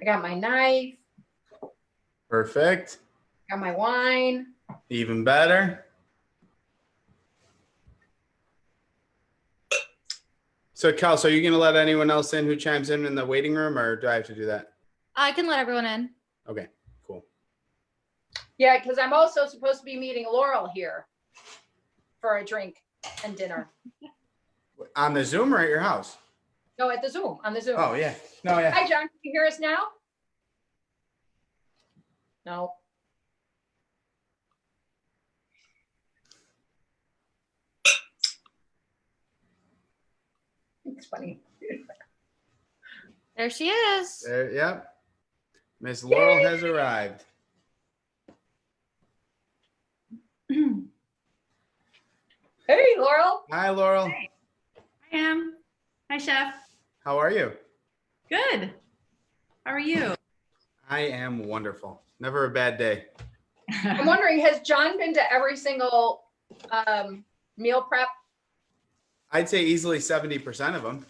I got my knife. Perfect. Got my wine. Even better. So, Kelsey, are you going to let anyone else in who chimes in the waiting room, or do I have to do that? I can let everyone in. Okay, cool. Yeah, because I'm also supposed to be meeting Laurel here for a drink and dinner. On the Zoom or at your house? No, at the Zoom, on the Zoom. Oh, yeah. No, yeah. Hi, John. Can you hear us now? No. It's funny. There she is. There, yep. Miss Laurel has arrived. Hey, Laurel. Hi, Laurel. Hey. I am. Hi, Chef. How are you? Good. How are you? I am wonderful. Never a bad day. I'm wondering, has John been to every single meal prep? I'd say easily 70% of them.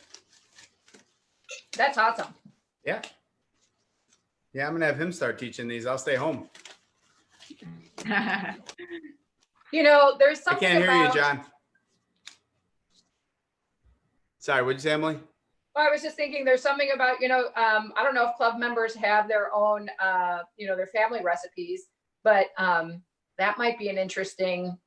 That's awesome. Yeah. Yeah, I'm going to have him start teaching these. I'll stay home. You know, there's I something can't hear about, you, John. Sorry, what'd you say, Emily? Well, I was just thinking there's something about, I don't know if club members have their own, their family recipes, but that might be an interesting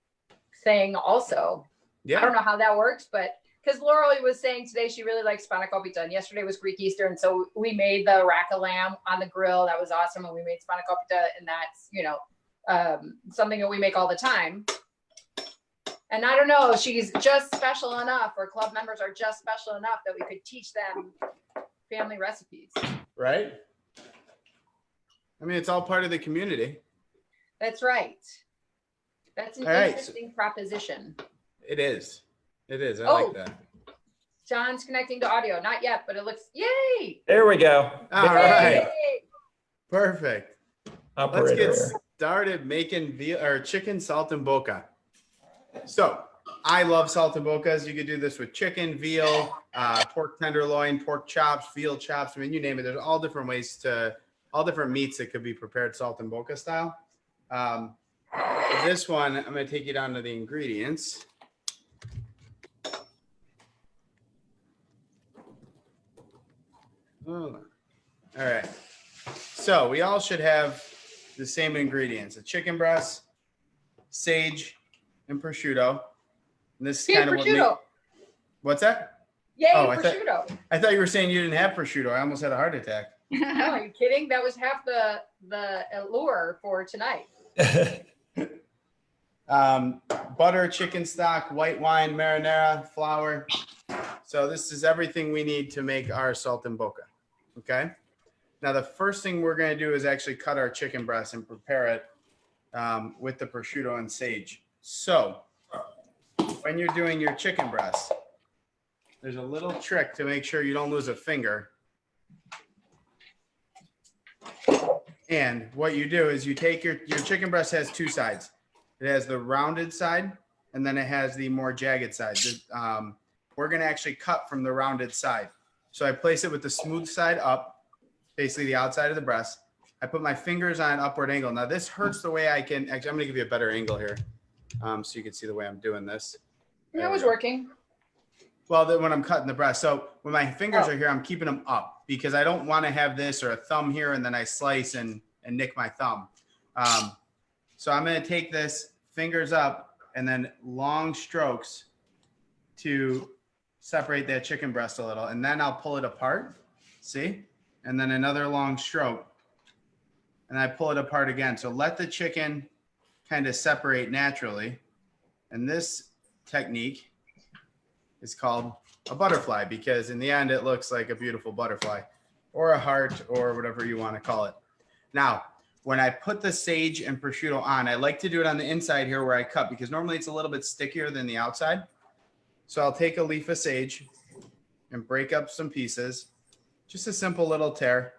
thing also. Yeah. I don't know how that works, but because Laurel was saying today she really likes spanakopita, and yesterday was Greek Easter, and so we made the rack of lamb on the grill. That was awesome, and we made spanakopita, and that's something that we make all the time. And I don't know, she's just special enough, or club members are just special enough that we could teach them family recipes. Right? I mean, it's all part of the community. That's right. That's an interesting proposition. It is. It is. I like that. John's connecting to audio. Not yet, but it looks, yay! There we go. All right. Yay! Perfect. Operator. Let's get started making chicken saltimbocca. So I love saltimbocas. You could do this with chicken, veal, pork tenderloin, pork chops, veal chops. I mean, you name it. There's all different meats that could be prepared saltimbocca style. This one, I'm going to take you down to the ingredients. Oh. All right. So we all should have the same ingredients: a chicken breast, sage, and prosciutto. And this is kind of prosciutto. What's that? Yay, prosciutto. I thought you were saying you didn't have prosciutto. I almost had a heart attack. No, are you kidding? That was half the allure for tonight. Butter, chicken stock, white wine, marinara, flour. So this is everything we need to make our saltimbocca. Okay. Now the first thing we're going to do is actually cut our chicken breast and prepare it with the prosciutto and sage. So when you're doing your chicken breast, there's a little trick to make sure you don't lose a finger. And what you do is you take your chicken breast has two sides. It has the rounded side, and then it has the more jagged side. We're going to actually cut from the rounded side. So I place it with the smooth side up, basically the outside of the breast. I put my fingers on an upward angle. Now this hurts the way I can, actually I'm going to give you a better angle here so you can see the way I'm doing this. It was working. Well, then when I'm cutting the breast. So when my fingers are here, I'm keeping them up because I don't want to have this or a thumb here and then I slice and nick my thumb. So I'm going to take this fingers up and then long strokes to separate that chicken breast a little, and then I'll pull it apart. See? And then another long stroke, and I pull it apart again. So let the chicken kind of separate naturally. And this technique is called a butterfly because in the end, it looks like a beautiful butterfly or a heart or whatever you want to call it. Now, when I put the sage and prosciutto on, I like to do it on the inside here where I cut because normally it's a little bit stickier than the outside. So I'll take a leaf of sage and break up some pieces, just a simple little tear.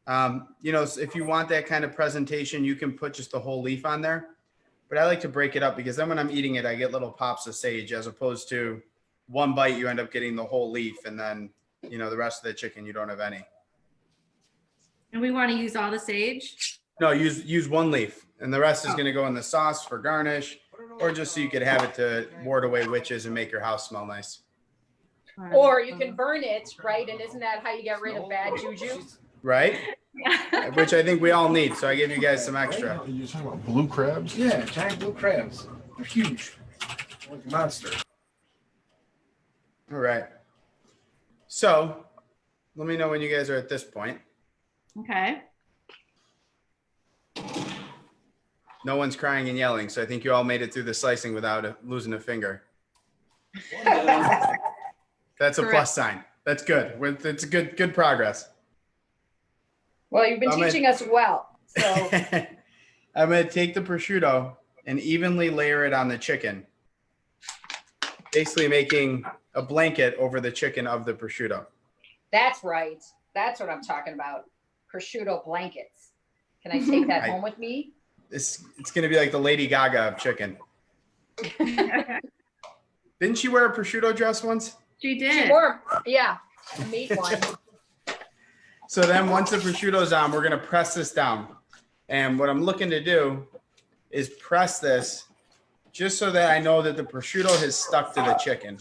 If you want that kind of presentation, you can put just the whole leaf on there. But I like to break it up because then when I'm eating it, I get little pops of sage as opposed to one bite, you end up getting the whole leaf. And then, the rest of the chicken, you don't have any. And we want to use all the sage. No, use one leaf, and the rest is going to go in the sauce for garnish, or just so you could have it to ward away witches and make your house smell nice. Or you can burn it, right? And isn't that how you get rid of bad juju? Right? Yeah. Which I think we all need. So I give you guys some extra. You're talking about blue crabs? Yeah, giant blue crabs. They're huge. Like a monster. All right. So let me know when you guys are at this point. Okay. No one's crying and yelling, so I think you all made it through the slicing without losing a finger. That's a plus sign. That's good. It's a good progress. Well, you've been teaching us well. So I'm going to take the prosciutto and evenly layer it on the chicken, basically making a blanket over the chicken of the prosciutto. that's right. That's what I'm talking about. Prosciutto blankets. Can I take that home with me? It's going to be like the Lady Gaga of chicken. Didn't she wear a prosciutto dress once? She did. Or, yeah, a meat one. So then once the prosciutto's on, we're going to press this down. And what I'm looking to do is press this just so that I know that the prosciutto has stuck to the chicken.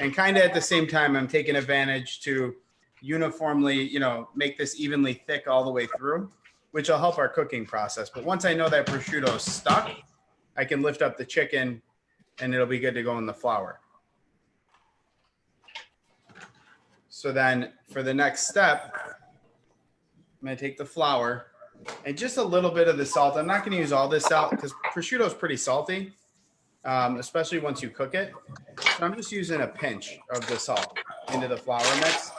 And kind of at the same time, I'm taking advantage to uniformly, make this evenly thick all the way through, which will help our cooking process. But once I know that prosciutto is stuck, I can lift up the chicken and it'll be good to go in the flour. So then for the next step, I'm going to take the flour and just a little bit of the salt. I'm not going to use all this salt because prosciutto is pretty salty, especially once you cook it. So I'm just using a pinch of the salt into the flour mix.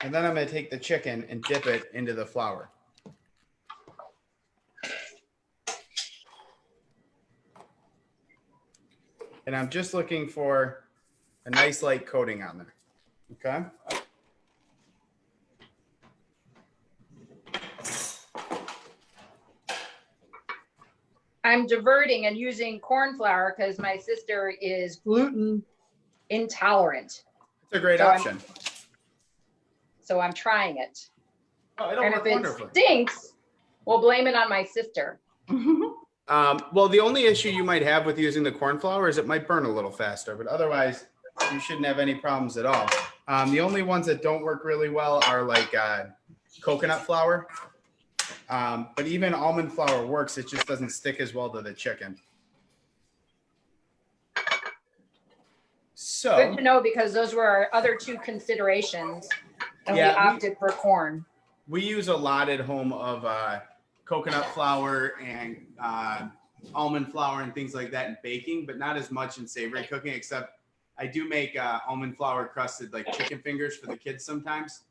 And then I'm going to take the chicken and dip it into the flour. And I'm just looking for a nice light coating on there. Okay. I'm diverting and using corn flour because my sister is gluten intolerant. It's a great So option. So I'm trying it. Oh, it'll And work if it wonderfully. stinks, we'll blame it on my sister. Well, the only issue you might have with using the corn flour is it might burn a little faster, but otherwise you shouldn't have any problems at all. The only ones that don't work really well are like coconut flour. But even almond flour works. It just doesn't stick as well to the chicken. So Good to know because those were our other two considerations. And Yeah, we opted for corn. we use a lot at home of coconut flour and almond flour and things like that in baking, but not as much in savory cooking, except I do make almond flour crusted like chicken fingers for the kids sometimes,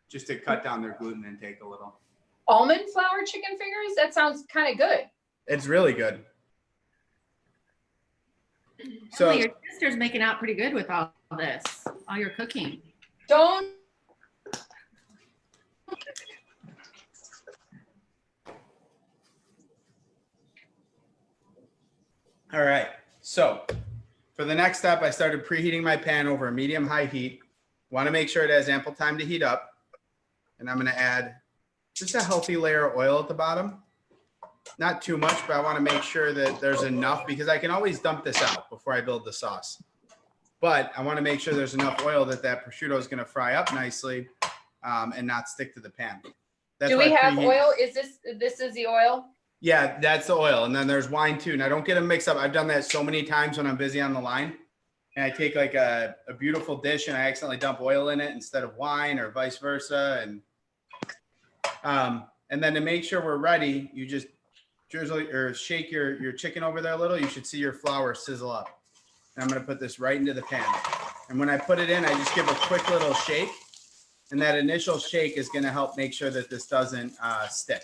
just to cut down their gluten intake a little. Almond flour chicken fingers? That sounds kind of good. It's really good. So So your sister's making out pretty good with all this, all your cooking. Don't. all right. So for the next step, I started preheating my pan over a medium-high heat. Want to make sure it has ample time to heat up. And I'm going to add just a healthy layer of oil at the bottom. Not too much, but I want to make sure that there's enough because I can always dump this out before I build the sauce. But I want to make sure there's enough oil that prosciutto is going to fry up nicely and not stick to the pan. That's Do why we have preheat- oil? Is this is the oil? Yeah, that's the oil. And then there's wine too. Now don't get them mixed up. I've done that so many times when I'm busy on the line. And I take like a beautiful dish and I accidentally dump oil in it instead of wine or vice versa. And then to make sure we're ready, you just drizzle or shake your chicken over there a little. You should see your flour sizzle up. And I'm going to put this right into the pan. And when I put it in, I just give a quick little shake. And that initial shake is going to help make sure that this doesn't stick.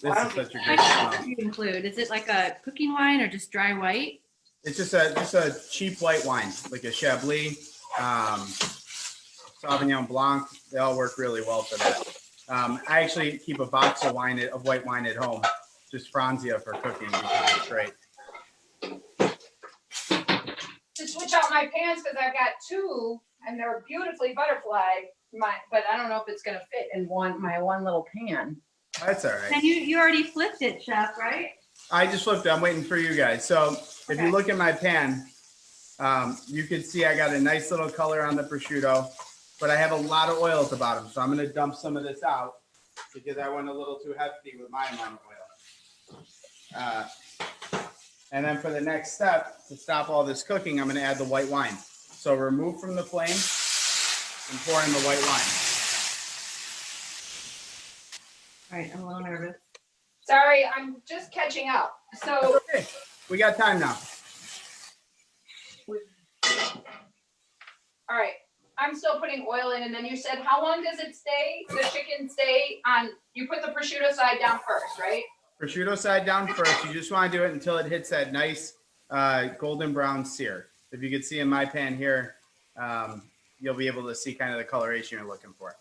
This is such a What good kind smell. do you include? Is it like a cooking wine or just dry white? It's just a cheap white wine, like a Chablis. Sauvignon Blanc, they all work really well for that. I actually keep a box of white wine at home, just Ponzio for cooking because it's great. To switch out my pans because I've got two and they're beautifully butterfly. But I don't know if it's gonna fit in my one little pan. That's all right. And you already flipped it, Chef, right? I just flipped it. I'm waiting for you guys. So if you look at my pan, you can see I got a nice little color on the prosciutto, but I have a lot of oil at the bottom. So I'm going to dump some of this out because I went a little too hefty with my amount of oil. And then for the next step, to stop all this cooking, I'm going to add the white wine. So remove from the flame and pour in the white wine. All right, I'm a little nervous. Sorry, I'm just catching up. So Okay, we got time now. all right, I'm still putting oil in, and then you said how long does it stay? The chicken stay on? You put the prosciutto side down first, right? Prosciutto side down first. You just want to do it until it hits that nice golden brown sear. If you can see in my pan here, you'll be able to see kind of the coloration you're looking for.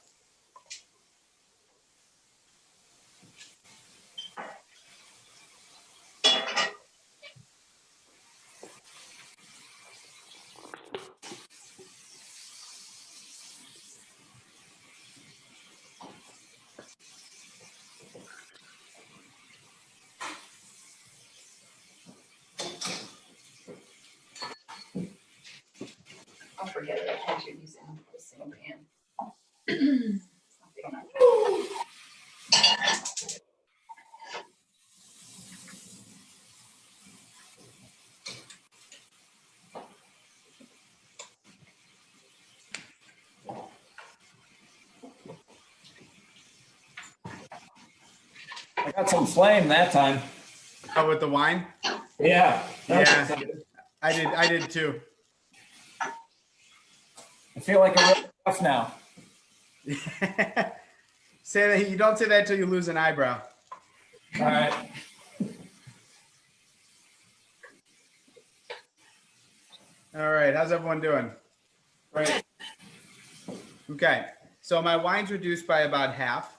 I'll forget it. I should use the same pan. It's not big enough. I got some flame that time. Oh, with the wine? Yeah. Yeah. I did too. I feel like a real chef now. Say that you don't say that till you lose an eyebrow. All right. All right, how's everyone doing? Great. Okay, so my wine's reduced by about half.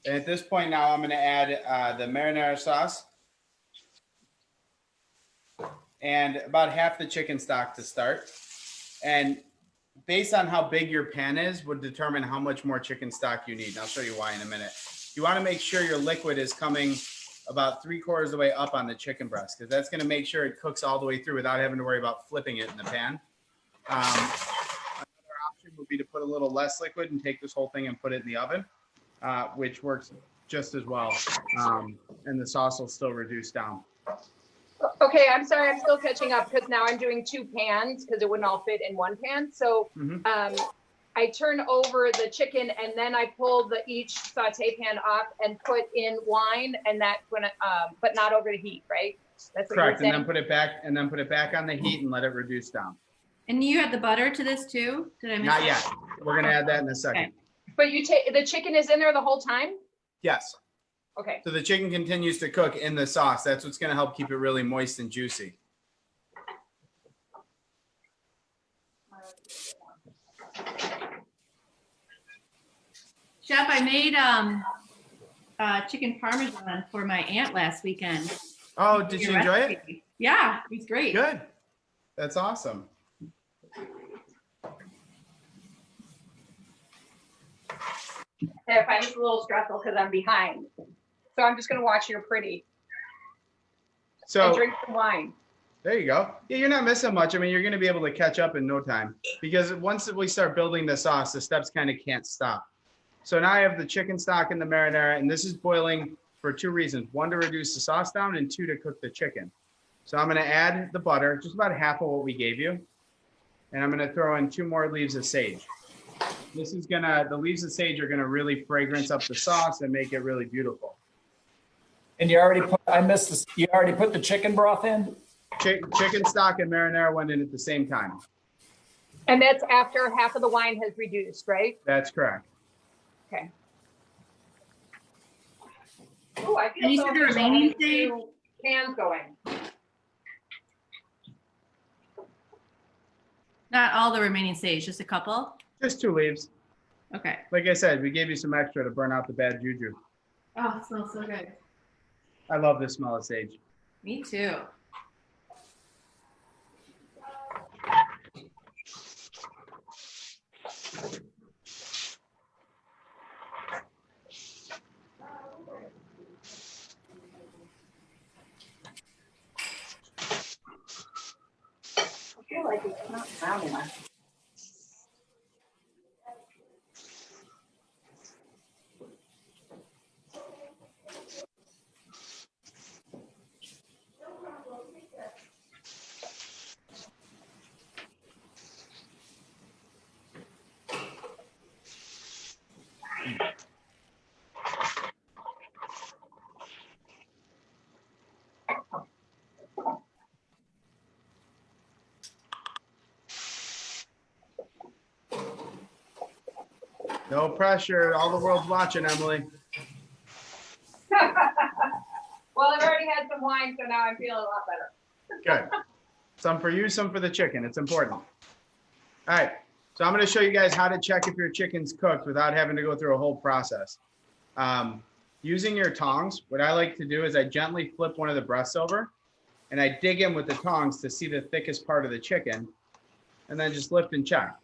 And at this point now, I'm going to add the marinara sauce and about half the chicken stock to start. And based on how big your pan is would determine how much more chicken stock you need. And I'll show you why in a minute. You want to make sure your liquid is coming about 3/4 of the way up on the chicken breast, because that's going to make sure it cooks all the way through without having to worry about flipping it in the pan. Another option would be to put a little less liquid and take this whole thing and put it in the oven, which works just as well. And the sauce will still reduce down. Okay, I'm sorry, I'm still catching up because now I'm doing two pans because it wouldn't all fit in one pan. So I turn over the chicken and then I pull each saute pan off and put in wine, and that's when but not over the heat, right? That's what Correct, you're saying? and then put it back on the heat and let it reduce down. And you add the butter to this too? Did I miss Not that? yet. We're gonna add that in a second. Okay. But you take the chicken is in there the whole time? Yes. Okay. So the chicken continues to cook in the sauce. That's what's gonna help keep it really moist and juicy. Chef, I made chicken parmesan for my aunt last weekend. Oh, did you enjoy it? Recipe. Yeah, it was great. Good. That's awesome. If I'm just a little stressful because I'm behind. So I'm just gonna watch your pretty and So drink some wine. there you go. Yeah, you're not missing much. I mean, you're going to be able to catch up in no time because once we start building the sauce, the steps kind of can't stop. So now I have the chicken stock and the marinara, and this is boiling for two reasons. One, to reduce the sauce down, and two, to cook the chicken. So I'm going to add the butter, just about half of what we gave you. And I'm going to throw in 2 more leaves of sage. This is the leaves of sage are going to really fragrance up the sauce and make it really beautiful. And you already put, I missed this, you already put the chicken broth in? Chicken stock and marinara went in at the same time. And that's after half of the wine has reduced, right? That's correct. Okay. Oh, I feel And you so said the official remaining having sage? 2 cans going. Not all the remaining sage, just a couple. Just 2 leaves. Okay. Like I said, we gave you some extra to burn out the bad juju. Oh, it smells so good. I love the smell of sage. Me too. I feel like it's not brown enough. No pressure. All the world's watching, Emily. Well, I've already had some wine, so now I'm feeling a lot better. Good. Some for you, some for the chicken. It's important. All right. So I'm going to show you guys how to check if your chicken's cooked without having to go through a whole process. Using your tongs, what I like to do is I gently flip one of the breasts over and I dig in with the tongs to see the thickest part of the chicken and then just lift and check.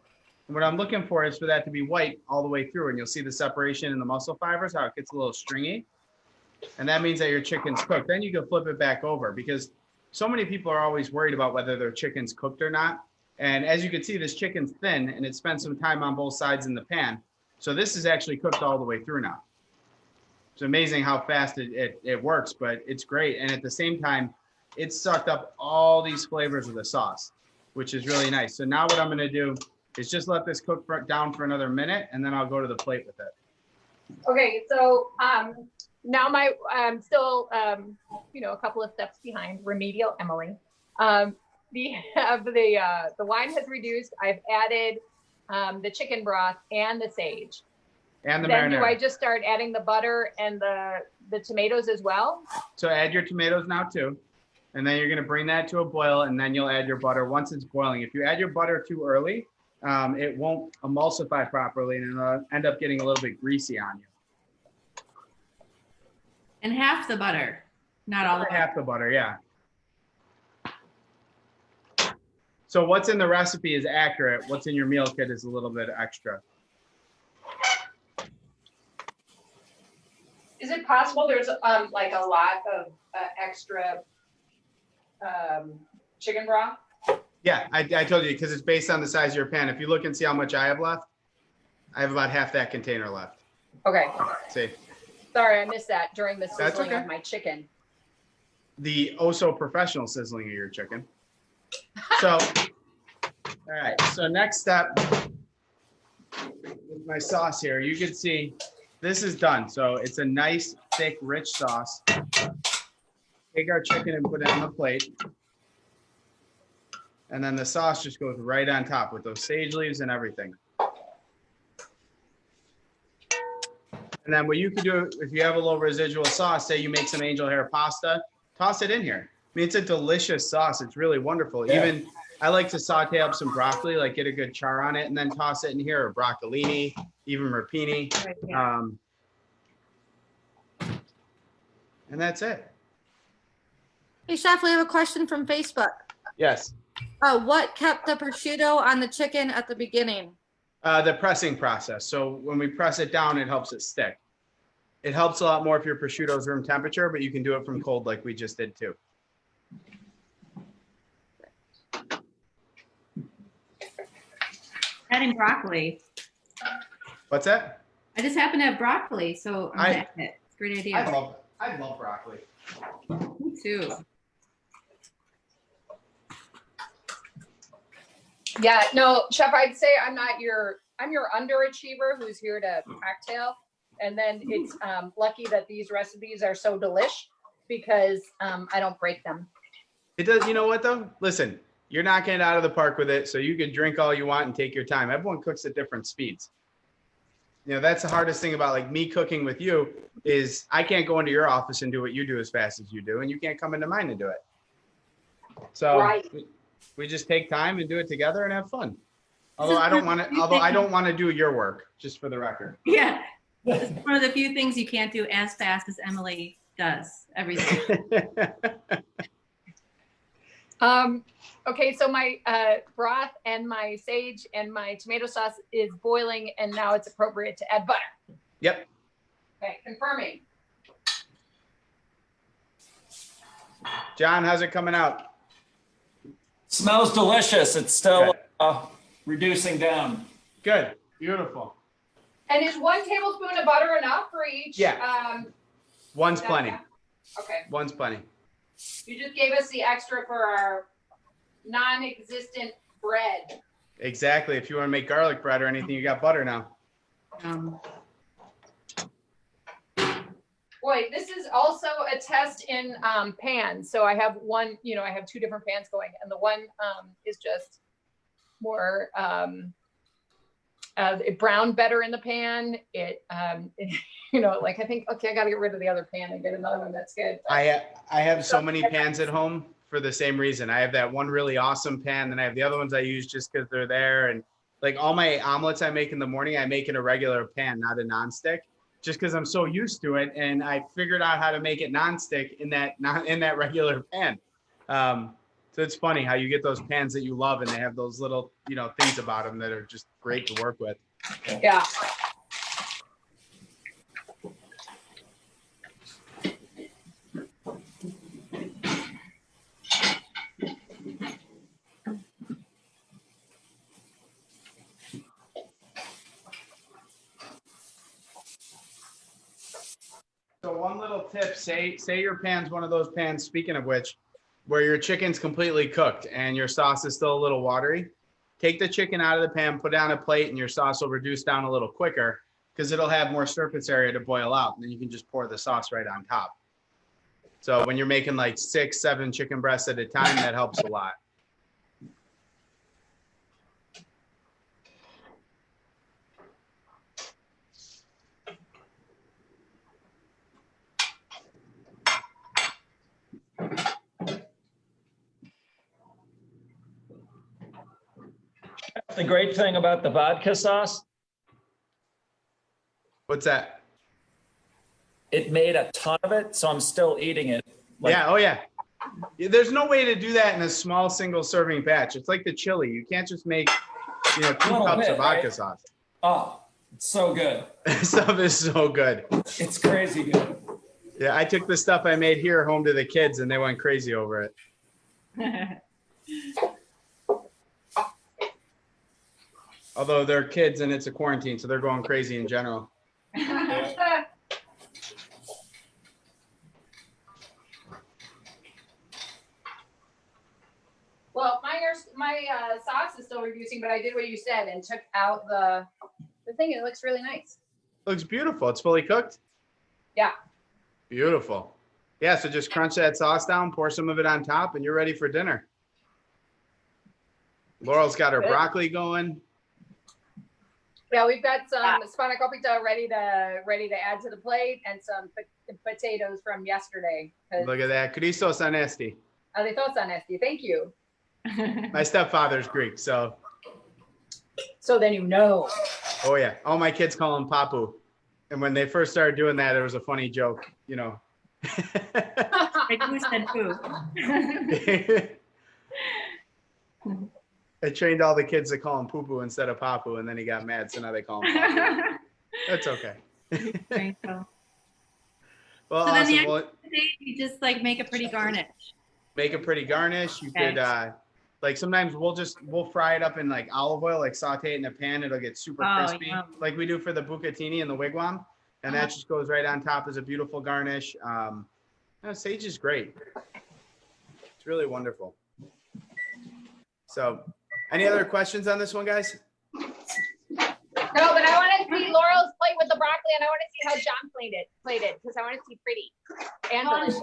And what I'm looking for is for that to be white all the way through, and you'll see the separation in the muscle fibers, how it gets a little stringy. And that means that your chicken's cooked. Then you can flip it back over because so many people are always worried about whether their chicken's cooked or not. And as you can see, this chicken's thin and it spent some time on both sides in the pan. So this is actually cooked all the way through now. It's amazing how fast it works, but it's great. And at the same time, it's sucked up all these flavors of the sauce, which is really nice. So now what I'm going to do is just let this cook down for another minute, and then I'll go to the plate with it. Okay, so now I'm still a couple of steps behind remedial Emily. The wine has reduced. I've added the chicken broth and the sage. And the then marinara. do I just start adding the butter and the tomatoes as well? So add your tomatoes now too. And then you're going to bring that to a boil, and then you'll add your butter once it's boiling. If you add your butter too early, it won't emulsify properly and it'll end up getting a little bit greasy on you. And half the butter, not all the butter. Half the butter, yeah. So what's in the recipe is accurate. What's in your meal kit is a little bit extra. Is it possible there's like a lot of extra chicken broth? Yeah, I told you because it's based on the size of your pan. If you look and see how much I have left, I have about half that container left. Okay. See, Sorry, I missed that during the That's sizzling okay. of my chicken. the oh-so professional sizzling of your chicken. So, all right. So next step with my sauce here, you can see this is done. So it's a nice, thick, rich sauce. Take our chicken and put it on the plate. And then the sauce just goes right on top with those sage leaves and everything. And then what you can do, if you have a little residual sauce, say you make some angel hair pasta, toss it in here. I mean, it's a delicious sauce. It's really wonderful. Yeah. Even I like to saute up some broccoli, like get a good char on it and then toss it in here, or broccolini, even rapini. Right, yeah. And that's it. Hey, Chef, we have a question from Facebook. Yes. What kept the prosciutto on the chicken at the beginning? The pressing process. So when we press it down, it helps it stick. It helps a lot more if your prosciutto is room temperature, but you can do it from cold like we just did too. Adding broccoli. What's that? I just happen to have broccoli, so I'm adding it. It's a great idea. I love broccoli. Me too. Yeah, no, Chef, I'd say I'm your underachiever who's here to cocktail. And then it's lucky that these recipes are so delish because I don't break them. It does. You know what though? Listen, you're knocking it out of the park with it, so you can drink all you want and take your time. Everyone cooks at different speeds. You know, that's the hardest thing about like me cooking with you is I can't go into your office and do what you do as fast as you do, and you can't come into mine and do it. So Right. we just take time and do it together and have fun. Although I don't want to do your work, just for the record. Yeah. It's one of the few things you can't do as fast as Emily does everything. Okay, so my broth and my sage and my tomato sauce is boiling, and now it's appropriate to add butter. Yep. Okay, confirming. John, how's it coming out? Smells delicious. It's still reducing down. Good. Beautiful. And is 1 tablespoon of butter enough for each? Yeah. One's plenty. Okay. One's plenty. You just gave us the extra for our non-existent bread. Exactly. If you want to make garlic bread or anything, you got butter now. Boy, this is also a test in pans. So I have one, I have 2 different pans going, and the one is just more, it browned better in the pan. Like I think, okay, I got to get rid of the other pan and get another one that's good. I have so many pans at home for the same reason. I have that one really awesome pan, and I have the other ones I use just because they're there. And like all my omelets I make in the morning, I make in a regular pan, not a nonstick, just because I'm so used to it. And I figured out how to make it nonstick in that regular pan. So it's funny how you get those pans that you love, and they have those little things about them that are just great to work with. Yeah. So one little tip, say your pan's one of those pans, speaking of which, where your chicken's completely cooked and your sauce is still a little watery. Take the chicken out of the pan, put it on a plate, and your sauce will reduce down a little quicker because it'll have more surface area to boil out. And then you can just pour the sauce right on top. So when you're making like 6, 7 chicken breasts at a time, that helps a lot. The great thing about the vodka sauce, What's that? it made a ton of it, so I'm still eating it. Yeah. Oh yeah. There's no way to do that in a small single serving batch. It's like the chili. You can't just make 2 cups of vodka sauce. Oh, it's so good. Stuff is so good. It's crazy good. Yeah, I took the stuff I made here home to the kids, and they went crazy over it. Although they're kids and it's a quarantine, so they're going crazy in general. Well, my sauce is still reducing, but I did what you said and took out the thing. It looks really nice. Looks beautiful. It's fully cooked. Yeah. Beautiful. Yeah, so just crunch that sauce down, pour some of it on top, and you're ready for dinner. Laurel's got her broccoli going. Yeah, we've got some spanakopita ready to add to the plate, and some potatoes from yesterday. Look at that. Christos anesti. Aritos anesti. Thank you. My stepfather's Greek, so. So then you know. Oh yeah. All my kids call him Papu. And when they first started doing that, it was a funny joke, Like who said who? I trained all the kids to call him Poo-Poo instead of Papu, and then he got mad, so now they call him Papu. That's okay. Very cool. Well, So then the awesome. Well, next day, you just like make a pretty garnish. make a pretty garnish. You Okay. could, like sometimes we'll fry it up in like olive oil, like saute it in a pan. It'll get super Oh, crispy, yum. like we do for the bucatini and the wigwam. And that just goes right on top as a beautiful garnish. Sage is great. It's really wonderful. So, any other questions on this one, guys? No, but I want to see Laurel's plate with the broccoli, and I want to see how John played it because I want to see pretty and delicious.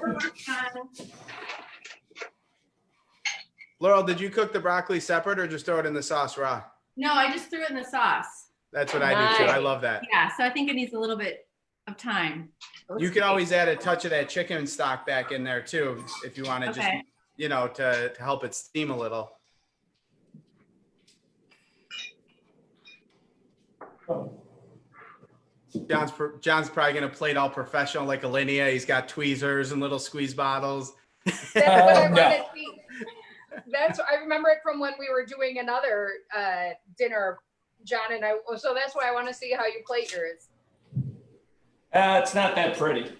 Laurel, did you cook the broccoli separate or just throw it in the sauce raw? No, I just threw it in the sauce. That's what I do too. I Nice. love that. Yeah, so I think it needs a little bit of time. You can always add a touch of that chicken stock back in there too, if you want to Okay. just, to help it steam a little. John's probably gonna play it all professional like Alinea. He's got tweezers and little squeeze bottles. That's what I no. want to see. I remember it from when we were doing another dinner, John and I. So that's why I want to see how you plate yours. It's not that pretty.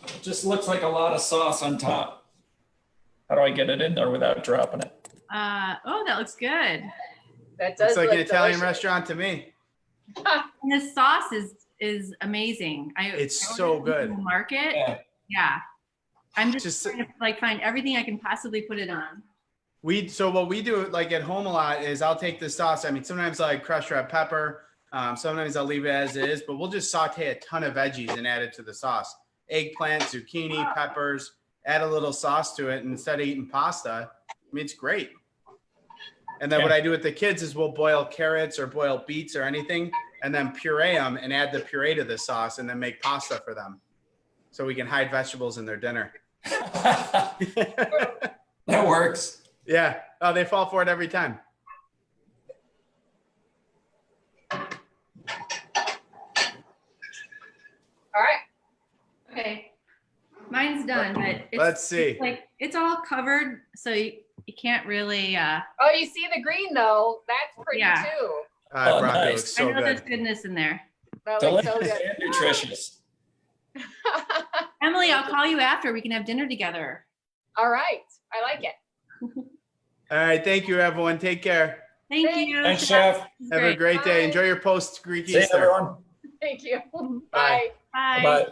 It just looks like a lot of sauce on top. How do I get it in there without dropping it? Oh, that looks good. That does It's like look an Italian delicious. restaurant to me. And the sauce is amazing. It's I so ordered it good. from the market. Yeah. Yeah. I'm just Just- trying to like find everything I can possibly put it on. So what we do like at home a lot is I'll take the sauce. I mean, sometimes I crush red pepper. Sometimes I'll leave it as is, but we'll just saute a ton of veggies and add it to the sauce. Eggplant, zucchini, peppers, add a little sauce to it. And instead of eating pasta, I mean, it's great. And then what I do with the kids is we'll boil carrots or boil beets or anything and then puree them and add the puree to the sauce and then make pasta for them. So we can hide vegetables in their dinner. That works. Yeah. Oh, they fall for it every time. All right. Okay. Mine's done, but it's Let's see. like it's all covered, so you can't really Oh, you see the green though? That's pretty Yeah. too. Oh, Broccoli nice. looks I so know there's good. goodness in there. That looks Delicious so good. and nutritious. Emily, I'll call you after. We can have dinner together. All right. I like it. All right. Thank you, everyone. Take care. Thank Thanks. you. Thanks, Chef. This is Have a great day. Bye. Enjoy your post Greek See you, Easter. everyone. Thank you. Bye. Bye. Bye. Bye.